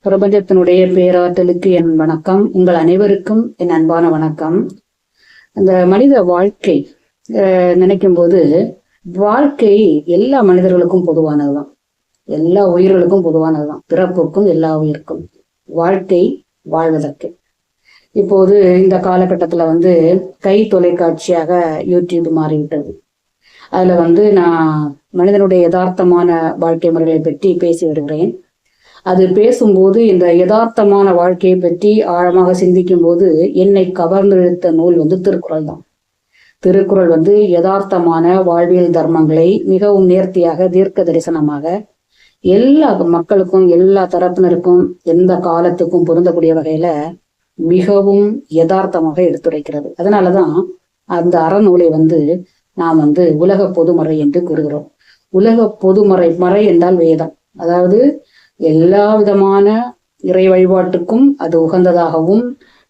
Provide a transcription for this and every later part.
பிரபஞ்சத்தினுடைய பேராற்றலுக்கு என் வணக்கம். உங்கள் அனைவருக்கும் என் அன்பான வணக்கம். இந்த மனித வாழ்க்கை நினைக்கும் போது, வாழ்க்கை எல்லா மனிதர்களுக்கும் பொதுவானதுதான், எல்லா உயிர்களுக்கும் பொதுவானதுதான். பிறப்புக்கும் எல்லா உயிருக்கும் வாழ்க்கை வாழ்வதற்கு. இப்போது இந்த காலகட்டத்துல கை தொலைக்காட்சியாக யூடியூப் மாறிவிட்டது. அதுல நான் மனிதனுடைய யதார்த்தமான வாழ்க்கை முறைகளை பற்றி பேசி வருகிறேன். அது பேசும்போது இந்த யதார்த்தமான வாழ்க்கையை பற்றி ஆழமாக சிந்திக்கும் போது என்னை கவர்ந்தெழுத்த நூல் திருக்குறள் தான். திருக்குறள் யதார்த்தமான வாழ்வியல் தர்மங்களை மிகவும் நேர்த்தியாக, தீர்க்க தரிசனமாக எல்லா மக்களுக்கும், எல்லா தரப்பினருக்கும், எந்த காலத்துக்கும் பொருந்தக்கூடிய வகையில மிகவும் யதார்த்தமாக எடுத்துரைக்கிறது. அதனாலதான் அந்த அறநூலை நாம் உலக பொதுமறை என்று கூறுகிறோம். உலக பொதுமறை, மறை என்றால் வேதம். அதாவது எல்லா விதமான இறை வழிபாட்டுக்கும் அது உகந்ததாகவும்,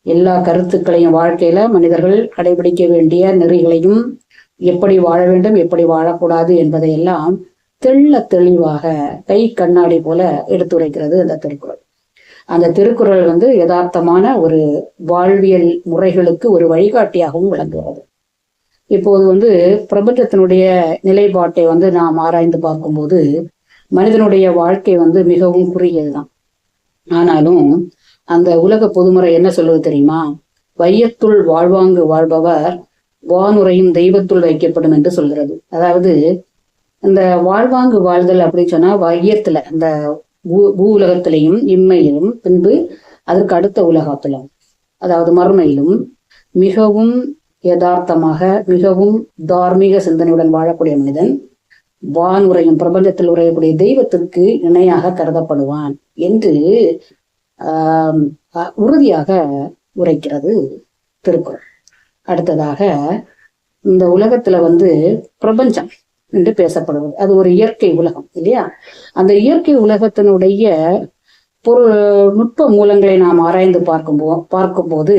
எல்லா கருத்துக்களையும், வாழ்க்கையில மனிதர்கள் கடைபிடிக்க வேண்டிய நெறிகளையும், எப்படி வாழ வேண்டும், எப்படி வாழக்கூடாது என்பதையெல்லாம் தெள்ள தெளிவாக கை கண்ணாடி போல எடுத்துரைக்கிறது அந்த திருக்குறள். அந்த திருக்குறள் யதார்த்தமான ஒரு வாழ்வியல் முறைகளுக்கு ஒரு வழிகாட்டியாகவும் விளங்குகிறது. இப்போது பிரபஞ்சத்தினுடைய நிலைப்பாட்டை நாம் ஆராய்ந்து பார்க்கும்போது, மனிதனுடைய வாழ்க்கை மிகவும் குறுகியதுதான். ஆனாலும் அந்த உலக பொதுமுறை என்ன சொல்லுவது தெரியுமா? வையத்துள் வாழ்வாங்கு வாழ்பவர் வானுரையும் தெய்வத்துள் வைக்கப்படும் என்று சொல்கிறது. அதாவது இந்த வாழ்வாங்கு வாழ்தல் அப்படின்னு சொன்னா, வையத்துல அந்த பூ உலகத்திலையும், இம்மையிலும், பின்பு அதற்கு அடுத்த உலகத்திலும், அதாவது மறுமையிலும் மிகவும் யதார்த்தமாக, மிகவும் தார்மீக சிந்தனையுடன் வாழக்கூடிய மனிதன் வான் உரையும், பிரபஞ்சத்தில் உரையக்கூடிய தெய்வத்திற்கு இணையாக கருதப்படுவான் என்று உறுதியாக உரைக்கிறது திருக்குறள். அடுத்ததாக இந்த உலகத்துல பிரபஞ்சம் என்று பேசப்படுவது அது ஒரு இயற்கை உலகம் இல்லையா? அந்த இயற்கை உலகத்தினுடைய நுட்ப மூலங்களை நாம் ஆராய்ந்து பார்க்கும்போது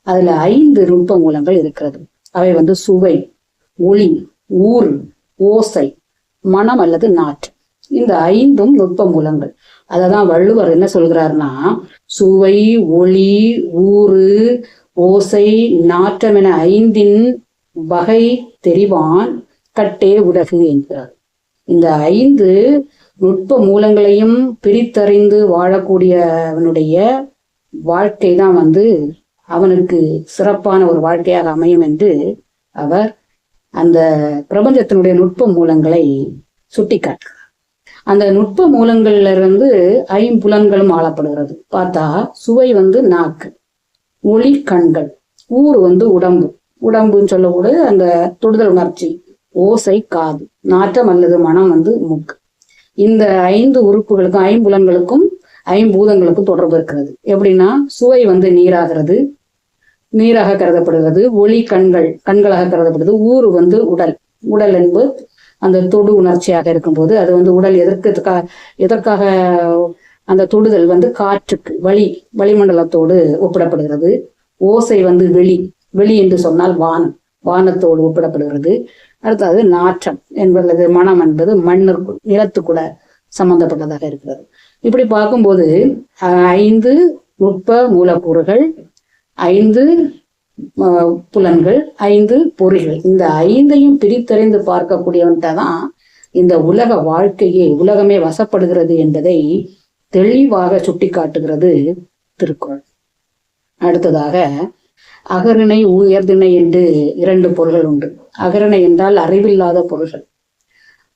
அதுல 5 நுட்ப மூலங்கள் இருக்கிறது. அவை சுவை, ஒளி, ஊறு, ஓசை, மனம் அல்லது நாற்று. இந்த 5ம் நுட்ப மூலங்கள். அததான் வள்ளுவர் என்ன சொல்கிறார்னா, சுவை, ஒளி, ஊறு, ஓசை, நாற்றம் என 5ன் வகை தெரிவான் கட்டே உலகு என்கிறார். இந்த 5 நுட்ப மூலங்களையும் பிரித்தறிந்து வாழக்கூடியவனுடைய வாழ்க்கை தான் அவனுக்கு சிறப்பான ஒரு வாழ்க்கையாக அமையும் என்று அவர் அந்த பிரபஞ்சத்தினுடைய நுட்ப மூலங்களை சுட்டிக்காட்டுகிறார். அந்த நுட்ப மூலங்கள்ல இருந்து 5 புலன்களும் ஆளப்படுகிறது. பார்த்தா சுவை நாக்கு, ஒளி கண்கள், ஊறு உடம்பு, உடம்புன்னு சொல்லக்கூடிய அந்த தொடுதல் உணர்ச்சி, ஓசை காது, நாற்றம் அல்லது மனம் மூக்கு. இந்த 5 உறுப்புகளுக்கும், 5 புலன்களுக்கும், 5 பூதங்களுக்கும் தொடர்பு இருக்கிறது. எப்படின்னா, சுவை நீராகிறது, நீராக கருதப்படுகிறது. ஒளி கண்களாக கருதப்படுது. ஊறு உடல், உடல் என்பது அந்த தொடு உணர்ச்சியாக இருக்கும்போது அது உடல் எதற்காக அந்த தொடுதல் காற்றுக்கு, வளிமண்டலத்தோடு ஒப்பிடப்படுகிறது. ஓசை வெளி என்று சொன்னால் வானத்தோடு ஒப்பிடப்படுகிறது. அடுத்தது நாற்றம் என்பது, மனம் என்பது மண்ணிற்குள், நிலத்துக்குள்ள சம்பந்தப்பட்டதாக இருக்கிறது. இப்படி பார்க்கும்போது 5 நுட்ப மூலக்கூறுகள், 5 புலன்கள், 5 பொறிகள். இந்த 5ஐயும் பிரித்தறிந்து பார்க்கக்கூடியவன்கிட்ட தான் இந்த உலக வாழ்க்கையே, உலகமே வசப்படுகிறது என்பதை தெளிவாக சுட்டி காட்டுகிறது திருக்குறள். அடுத்ததாக அகரிணை, உயர்திணை என்று 2 பொருள்கள் உண்டு. அகரிணை என்றால் அறிவில்லாத பொருள்கள்,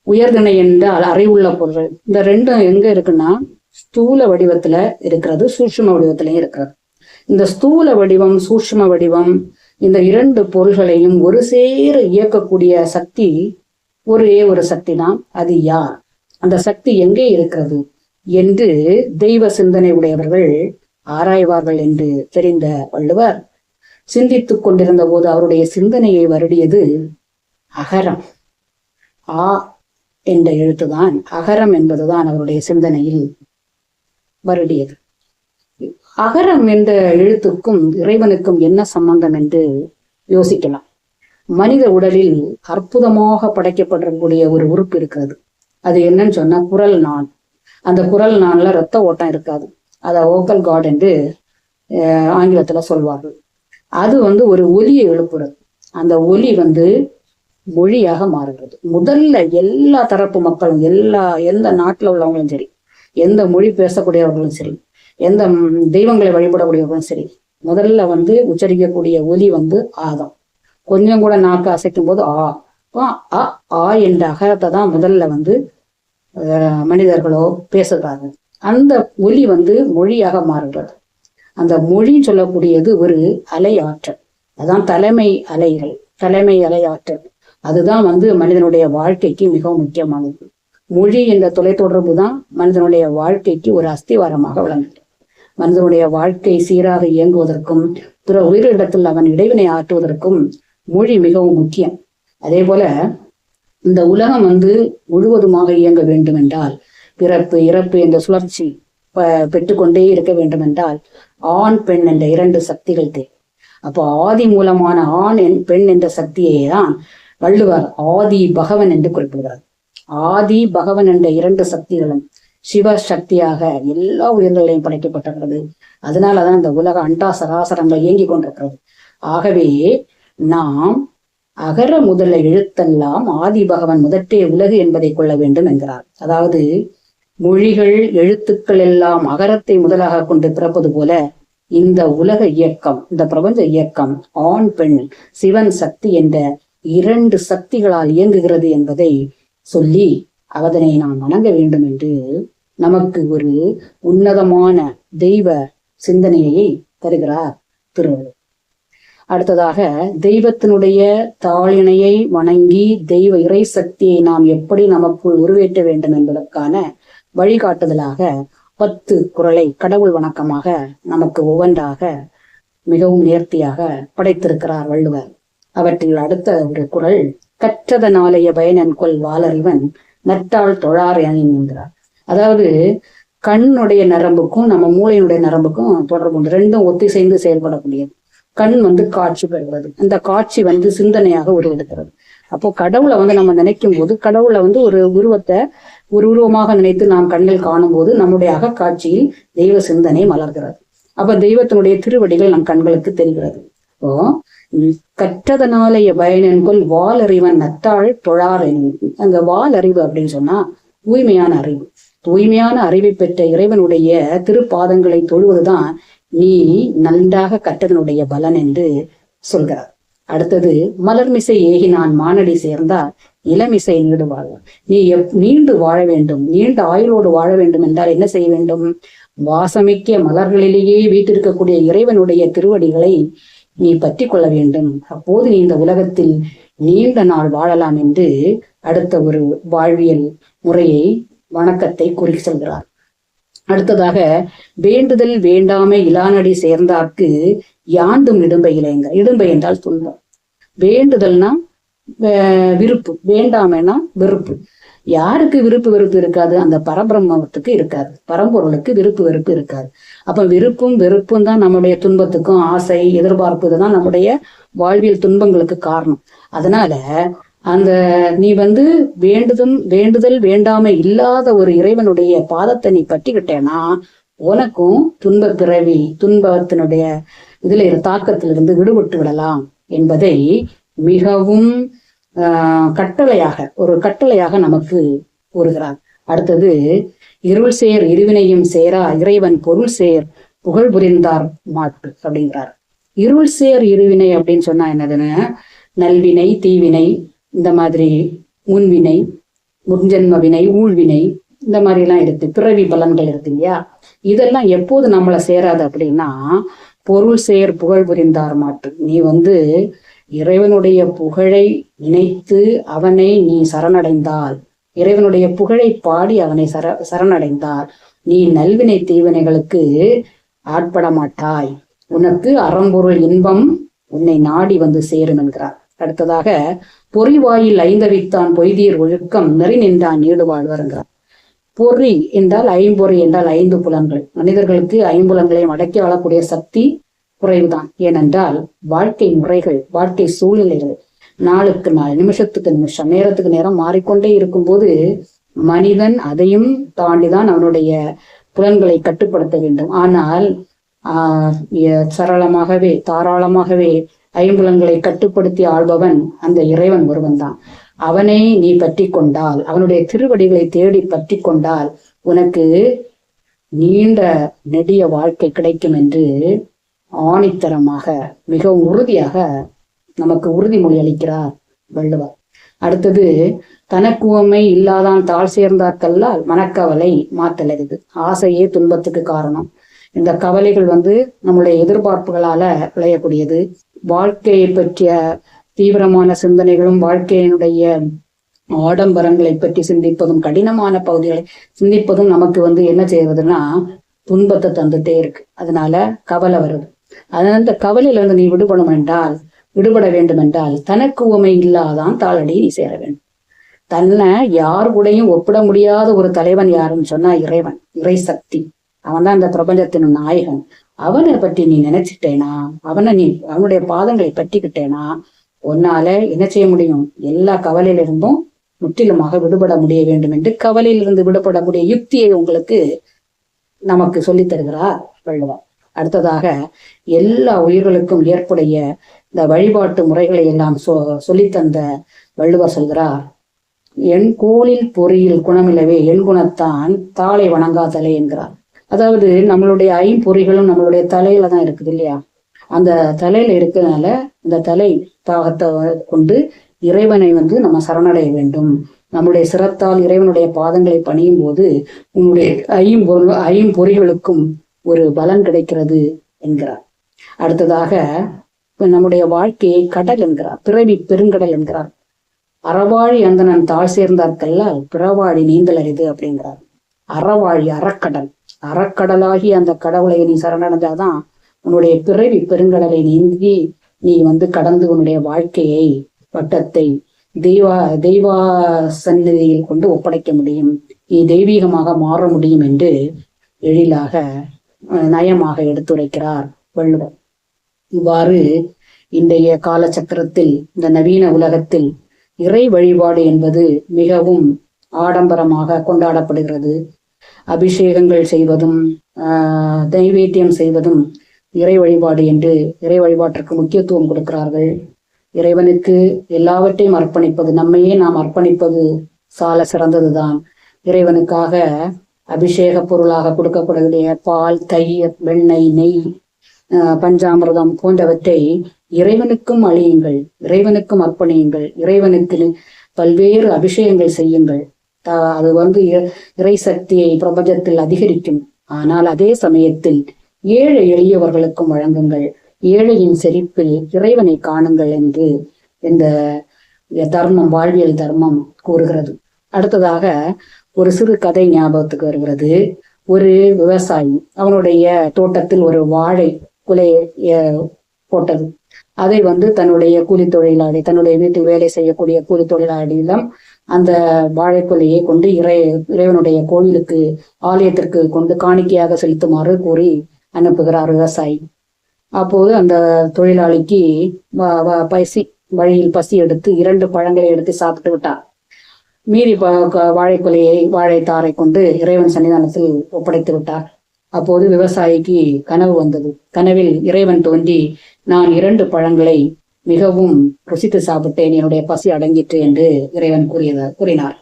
உயர்திணை என்றால் அறிவுள்ள பொருள்கள். இந்த 2ம் எங்க இருக்குன்னா, ஸ்தூல வடிவத்துல இருக்கிறது, சூட்சும வடிவத்திலையும் இருக்கிறது. இந்த ஸ்தூல வடிவம், சூட்சும வடிவம், இந்த 2 பொருள்களையும் ஒரு சேர இயக்கக்கூடிய சக்தி ஒரே ஒரு சக்தி தான். அது யார், அந்த சக்தி எங்கே இருக்கிறது என்று தெய்வ சிந்தனை உடையவர்கள் ஆராய்வார்கள் என்று தெரிந்த வள்ளுவர் சிந்தித்துக் கொண்டிருந்த போது அவருடைய சிந்தனையை வருடியது அகரம். ஆ என்ற எழுத்துதான், அகரம் என்பதுதான் அவருடைய சிந்தனையில் வருடியது. அகரம் என்ற எழுத்துக்கும் இறைவனுக்கும் என்ன சம்பந்தம் என்று யோசிக்கலாம். மனித உடலில் அற்புதமாக படைக்கப்படக்கூடிய ஒரு உறுப்பு இருக்கிறது. அது என்னன்னு சொன்னா குரல் நான். அந்த குரல் நான்ல ரத்த ஓட்டம் இருக்காது. அதை ஓக்கல் காட் என்று ஆங்கிலத்துல சொல்வார்கள். அது ஒரு ஒலியை எழுப்புறது. அந்த ஒலி மொழியாக மாறுகிறது. முதல்ல எல்லா தரப்பு மக்களும், எந்த நாட்டுல உள்ளவங்களும் சரி, எந்த மொழி பேசக்கூடியவர்களும் சரி, எந்த தெய்வங்களை வழிபடக்கூடியவர்களும் சரி, முதல்ல உச்சரிக்கக்கூடிய ஒலி ஆதான். கொஞ்சம் கூட நாக்கு அசைக்கும் போது ஆ என்ற அகரத்தை தான் முதல்ல மனிதர்களோ பேசுகிறாங்க. அந்த ஒலி மொழியாக மாறுகிறது. அந்த மொழி சொல்லக்கூடியது ஒரு அலை ஆற்றல். அதான் தலைமை அலை ஆற்றல். அதுதான் மனிதனுடைய வாழ்க்கைக்கு மிகவும் முக்கியமானது. மொழி என்ற தொலைத்தொடர்பு தான் மனிதனுடைய வாழ்க்கைக்கு ஒரு அஸ்திவாரமாக விளங்குகிறது. மனிதனுடைய வாழ்க்கை சீராக இயங்குவதற்கும் பிற உயிரிடத்தில் அவன் இடைவினை ஆற்றுவதற்கும் மொழி மிகவும் முக்கியம். அதே போல இந்த உலகம் முழுவதுமாக இயங்க வேண்டும் என்றால், பிறப்பு இறப்பு என்ற சுழற்சி பெற்றுக்கொண்டே இருக்க வேண்டும் என்றால் ஆண் பெண் என்ற 2 சக்திகள் தேவை. அப்போ ஆதி மூலமான ஆண் பெண் என்ற சக்தியை தான் வள்ளுவர் ஆதி பகவன் என்று குறிப்பிடுகிறார். ஆதி பகவன் என்ற 2 சக்திகளும் சிவ சக்தியாக எல்லா உயிர்களையும் படைக்கப்பட்டிருக்கிறது. அதனாலதான் இந்த உலக அண்டா சராசரங்கள் இயங்கி கொண்டிருக்கிறது. ஆகவே நாம் அகர முதல எழுத்தெல்லாம் ஆதி பகவன் முதற்றே உலகு என்பதை கொள்ள வேண்டும் என்கிறார். அதாவது மொழிகள் எழுத்துக்கள் எல்லாம் அகரத்தை முதலாக கொண்டு பிறப்பது போல இந்த உலக இயக்கம், இந்த பிரபஞ்ச இயக்கம் ஆண் பெண் சிவன் சக்தி என்ற 2 சக்திகளால் இயங்குகிறது என்பதை சொல்லி அதனை நாம் வணங்க வேண்டும் என்று நமக்கு ஒரு உன்னதமான தெய்வ சிந்தனையை தருகிறார் திருவள்ளுவர். அடுத்ததாக தெய்வத்தினுடைய தாளினையை வணங்கி தெய்வ இறை சக்தியை நாம் எப்படி நமக்குள் உருவேற்ற வேண்டும் என்பதற்கான வழிகாட்டுதலாக 10 குறளை கடவுள் வணக்கமாக நமக்கு ஒவ்வொன்றாக மிகவும் நேர்த்தியாக படைத்திருக்கிறார் வள்ளுவர். அவற்றில் அடுத்த ஒரு குறள், கற்றதனாலேய பயனன் கொல் வாளறிவன் நட்டாள் தொழார் என்கிறார். அதாவது கண்ணுடைய நரம்புக்கும் நம்ம மூளையினுடைய நரம்புக்கும் தொடர்பு உண்டு. 2ம் ஒத்திசைந்து செயல்படக்கூடியது. கண் காட்சி பெறுகிறது. அந்த காட்சி சிந்தனையாக உருவெடுக்கிறது. அப்போ கடவுளை நம்ம நினைக்கும் போது கடவுளை ஒரு உருவத்தை ஒரு உருவமாக நினைத்து நாம் கண்ணில் காணும் போது நம்முடைய அகக்காட்சியில் தெய்வ சிந்தனை மலர்கிறது. அப்ப தெய்வத்தினுடைய திருவடிகள் நம் கண்களுக்கு தெரிகிறது. இப்போ கற்றதனாலேய பயனென்கொல் வாளறிவன் நட்டாள் தொழார். அந்த வால் அறிவு அப்படின்னு சொன்னா தூய்மையான அறிவு. தூய்மையான அறிவை பெற்ற இறைவனுடைய திருப்பாதங்களை தொழுவதுதான் நீ நன்றாக கற்றதனுடைய பலன் என்று சொல்கிறார். அடுத்தது, மலர்மிசை ஏகினான் மானடி சேர்ந்தால் இளமிசை நீடு வாழ்வான். நீ நீண்டு வாழ வேண்டும், நீண்ட ஆயுளோடு வாழ வேண்டும் என்றால் என்ன செய்ய வேண்டும்? வாசமிக்க மலர்களிலேயே வீட்டிருக்கக்கூடிய இறைவனுடைய திருவடிகளை நீ பற்றி கொள்ள வேண்டும். அப்போது நீ இந்த உலகத்தில் நீண்ட நாள் வாழலாம் என்று அடுத்த ஒரு வாழ்வியல் முறையை வணக்கத்தை கூறி செல்கிறார். அடுத்ததாக, வேண்டுதல் வேண்டாமை இலானடி சேர்ந்தார்க்கு யாண்டும் இடும்பை இலைங்க. இடும்பை என்றால் துன்பம். வேண்டுதல்னா விருப்பு, வேண்டாமைனா வெறுப்பு. யாருக்கு விருப்பு வெறுப்பு இருக்காது? அந்த பரபிரம்மத்துக்கு இருக்காது, பரம்பொருளுக்கு விருப்பு வெறுப்பு இருக்காது. அப்ப விருப்பும் வெறுப்பும் தான் நம்முடைய துன்பத்துக்கும், ஆசை எதிர்பார்ப்பு இதுதான் நம்முடைய வாழ்வியல் துன்பங்களுக்கு காரணம். அதனால அந்த நீ வேண்டுதல் வேண்டாமை இல்லாத ஒரு இறைவனுடைய பாதத்தை நீ பற்றிக்கிட்டேன்னா உனக்கும் துன்ப பிறவி துன்பத்தினுடைய தாக்கத்திலிருந்து விடுபட்டு விடலாம் என்பதை மிகவும் கட்டளையாக நமக்கு கூறுகிறார். அடுத்தது, இருள் சேர் இருவினையும் சேரா இறைவன் பொருள் சேர் புகழ் புரிந்தார் மாட்டு அப்படிங்கிறார். இருள் சேர் இருவினை அப்படின்னு சொன்னா என்னதுன்னு, நல்வினை தீவினை, இந்த மாதிரி முன்வினை, முன்ஜென்ம வினை, ஊழ்வினை, இந்த மாதிரி எல்லாம் இருக்கு. பிறவி பலன்கள் இருக்கு இல்லையா? இதெல்லாம் எப்போது நம்மளை சேராது அப்படின்னா, பொருள் சேர் புகழ் புரிந்தார் மாட்டு. நீ இறைவனுடைய புகழை நினைத்து அவனை நீ சரணடைந்தால், இறைவனுடைய புகழை பாடி அவனை சரணடைந்தால் நீ நல்வினை தீவினைகளுக்கு ஆட்பட மாட்டாய். உனக்கு அறம்பொருள் இன்பம் உன்னை நாடி சேரும் என்கிறார். அடுத்ததாக, பொறிவாயில் ஐந்தவித்தான் பொய்தீர் ஒழுக்கம் நெறி நின்றான் நீடு வாழ்வருங்கிறார். பொறி என்றால் ஐம்பொறி என்றால் 5 புலன்கள். மனிதர்களுக்கு 5 புலன்களையும் அடக்கி வாழக்கூடிய சக்தி குறைவுதான். ஏனென்றால் வாழ்க்கை முறைகள், வாழ்க்கை சூழ்நிலைகள் நாளுக்கு நாள், நிமிஷத்துக்கு நிமிஷம், நேரத்துக்கு நேரம் மாறிக்கொண்டே இருக்கும்போது மனிதன் அதையும் தாண்டிதான் அவனுடைய புலன்களை கட்டுப்படுத்த வேண்டும். ஆனால் சரளமாகவே தாராளமாகவே ஐம்புலன்களை கட்டுப்படுத்தி ஆள்பவன் அந்த இறைவன் ஒருவன் தான். அவனை நீ பற்றி கொண்டால், அவனுடைய திருவடிகளை தேடி பற்றி கொண்டால் உனக்கு நீண்ட நெடிய வாழ்க்கை கிடைக்கும் என்று ஆணித்தரமாக மிகவும் உறுதியாக நமக்கு உறுதிமொழி அளிக்கிறார் வள்ளுவர். அடுத்தது, தனக்குவமை இல்லாதான் தாழ் சேர்ந்தார்கல்லால் மனக்கவலை மாத்தலது. ஆசையே துன்பத்துக்கு காரணம். இந்த கவலைகள் நம்முடைய எதிர்பார்ப்புகளால விளையக்கூடியது. வாழ்க்கையை பற்றிய தீவிரமான சிந்தனைகளும் வாழ்க்கையினுடைய ஆடம்பரங்களை பற்றி சிந்திப்பதும் கடினமான பகுதிகளை சிந்திப்பதும் நமக்கு என்ன செய்யறதுன்னா துன்பத்தை தந்துட்டே இருக்கு. அதனால கவலை வருது. அந்த கவலையில நீ விடுபட வேண்டும் என்றால் தனக்கு உவமை இல்லாதான் தாளடி நீ சேர வேண்டும். தன்னை யார் கூடயும் ஒப்பிட முடியாத ஒரு தலைவன் யாருன்னு சொன்னா இறைவன், இறை சக்தி. அவன் தான் இந்த பிரபஞ்சத்தின் நாயகன். அவனை பற்றி நீ நினைச்சிட்டேனா, அவனுடைய பாதங்களை பற்றிக்கிட்டேனா உன்னால என்ன செய்ய முடியும்? எல்லா கவலையிலிருந்தும் முற்றிலுமாக விடுபட முடிய வேண்டும் என்று கவலையிலிருந்து விடுபடக்கூடிய யுக்தியை நமக்கு சொல்லித் தருகிறார் வள்ளுவர். அடுத்ததாக, எல்லா உயிர்களுக்கும் ஏற்புடைய இந்த வழிபாட்டு முறைகளை எல்லாம் சொல்லித்தந்த வள்ளுவர் சொல்கிறார், என் கோளில் பொறியில் குணமில்லவே என் குணத்தான் தாளை வணங்காதலை என்கிறார். அதாவது நம்மளுடைய ஐம்பொறிகளும் நம்மளுடைய தலையில தான் இருக்குது இல்லையா? அந்த தலையில இருக்கிறதுனால இந்த தலை தாகத்தை கொண்டு இறைவனை நம்ம சரணடைய வேண்டும். நம்முடைய சிரத்தால் இறைவனுடைய பாதங்களை பணியும் போது உன்னுடைய ஐம்பொறிகளுக்கும் ஒரு பலன் கிடைக்கிறது என்கிறார். அடுத்ததாக, நம்முடைய வாழ்க்கையை கடல் என்கிறார், பிறவி பெருங்கடல் என்கிறார். அறவாழி அந்தனன் தாழ் சேர்ந்தார்கல்லால் பிறவாழி நீந்தல் அரிது அப்படிங்கிறார். அறவாழி அறக்கடல், அறக்கடலாகி அந்த கடவுளை நீ சரணடைஞ்சாதான் உன்னுடைய பிறவி பெருங்கடலை நீந்தி நீ கடந்து உன்னுடைய வாழ்க்கையை வட்டத்தை தெய்வா சந்நிதியில் கொண்டு ஒப்படைக்க முடியும். நீ தெய்வீகமாக மாற முடியும் என்று எழிலாக நயமாக எடுத்துரைக்கிறார் வள்ளுவர். இவ்வாறு இன்றைய காலச்சக்கரத்தில், இந்த நவீன உலகத்தில் இறை வழிபாடு என்பது மிகவும் ஆடம்பரமாக கொண்டாடப்படுகிறது. அபிஷேகங்கள் செய்வதும் நைவேத்தியம் செய்வதும் இறை வழிபாடு என்று இறை வழிபாட்டிற்கு முக்கியத்துவம் கொடுக்கிறார்கள். இறைவனுக்கு எல்லாவற்றையும் அர்ப்பணிப்பது, நம்மையே நாம் அர்ப்பணிப்பது சால சிறந்ததுதான். இறைவனுக்காக அபிஷேக பொருளாக கொடுக்கக்கூடிய பால், தயிர், வெண்ணெய், நெய், பஞ்சாமிர்தம் போன்றவற்றை இறைவனுக்கும் அழியுங்கள், இறைவனுக்கும் அர்ப்பணியுங்கள், இறைவனுக்கு பல்வேறு அபிஷேகங்கள் செய்யுங்கள். அது இறை சக்தியை பிரபஞ்சத்தில் அதிகரிக்கும். ஆனால் அதே சமயத்தில் ஏழை எளியவர்களுக்கும் வழங்குங்கள், ஏழையின் செழிப்பில் இறைவனை காணுங்கள் என்று இந்த தர்மம், வாழ்வியல் தர்மம் கூறுகிறது. அடுத்ததாக ஒரு சிறு கதை ஞாபகத்துக்கு வருகிறது. ஒரு விவசாயி அவனுடைய தோட்டத்தில் ஒரு வாழை குலைய போட்டது. அதை தன்னுடைய கூலி தொழிலாளி, தன்னுடைய வீட்டில் வேலை செய்யக்கூடிய கூலி தொழிலாளியிடம் அந்த வாழைக்குலையை கொண்டு இறைவனுடைய கோவிலுக்கு, ஆலயத்திற்கு கொண்டு காணிக்கையாக செலுத்துமாறு கூறி அனுப்புகிறார் விவசாயி. அப்போது அந்த தொழிலாளிக்கு வழியில் பசி எடுத்து 2 பழங்களை எடுத்து சாப்பிட்டு விட்டார். மீறி வாழைக்குலையை, வாழைத்தாரை கொண்டு இறைவன் சன்னிதானத்தில் ஒப்படைத்து விட்டார். அப்போது விவசாயிக்கு கனவு வந்தது. கனவில் இறைவன் தோன்றி, நான் 2 பழங்களை மிகவும் ருசித்து சாப்பிட்டேன், என்னுடைய பசி அடங்கிற்று என்று இறைவன் கூறினார்.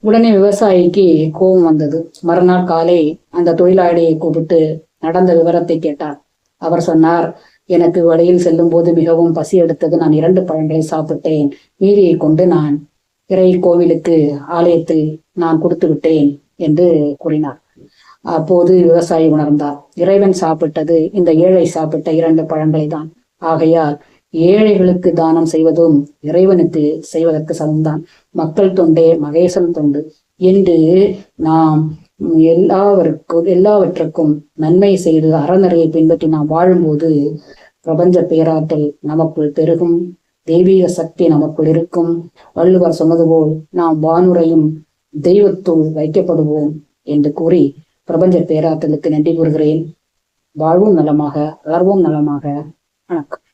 உடனே விவசாயிக்கு கோபம் வந்தது. மறுநாள் காலை அந்த தொழிலாளியை கூப்பிட்டு நடந்த விவரத்தை கேட்டார். அவர் சொன்னார், எனக்கு வழியில் செல்லும் போது மிகவும் பசி எடுத்தது, நான் 2 பழங்களை சாப்பிட்டேன், மீதியை கொண்டு நான் இறை கோவிலுக்கு, ஆலயத்தில் நான் கொடுத்து விட்டேன் என்று கூறினார். அப்போது விவசாயி உணர்ந்தார், இறைவன் சாப்பிட்டது இந்த ஏழை சாப்பிட்ட 2 பழங்களை தான். ஆகையால் ஏழைகளுக்கு தானம் செய்வதும் இறைவனுக்கு செய்வதற்கு சமம்தான். மக்கள் தொண்டே மகேசன் தொண்டு என்று நாம் எல்லாவற்றுக்கும் நன்மை செய்து அறநெறியை பின்பற்றி நாம் வாழும்போது பிரபஞ்ச பேராற்றல் நமக்குள் பெருகும், தெய்வீக சக்தி நமக்குள் இருக்கும். வள்ளுவர் சொன்னது போல் நாம் வானுரையும் தெய்வத்துள் வைக்கப்படுவோம் என்று கூறி பிரபஞ்ச பேராற்றலுக்கு நன்றி கூறுகிறேன். வாழ்வும் நலமாக, வளர்வோம் நலமாக. வணக்கம்.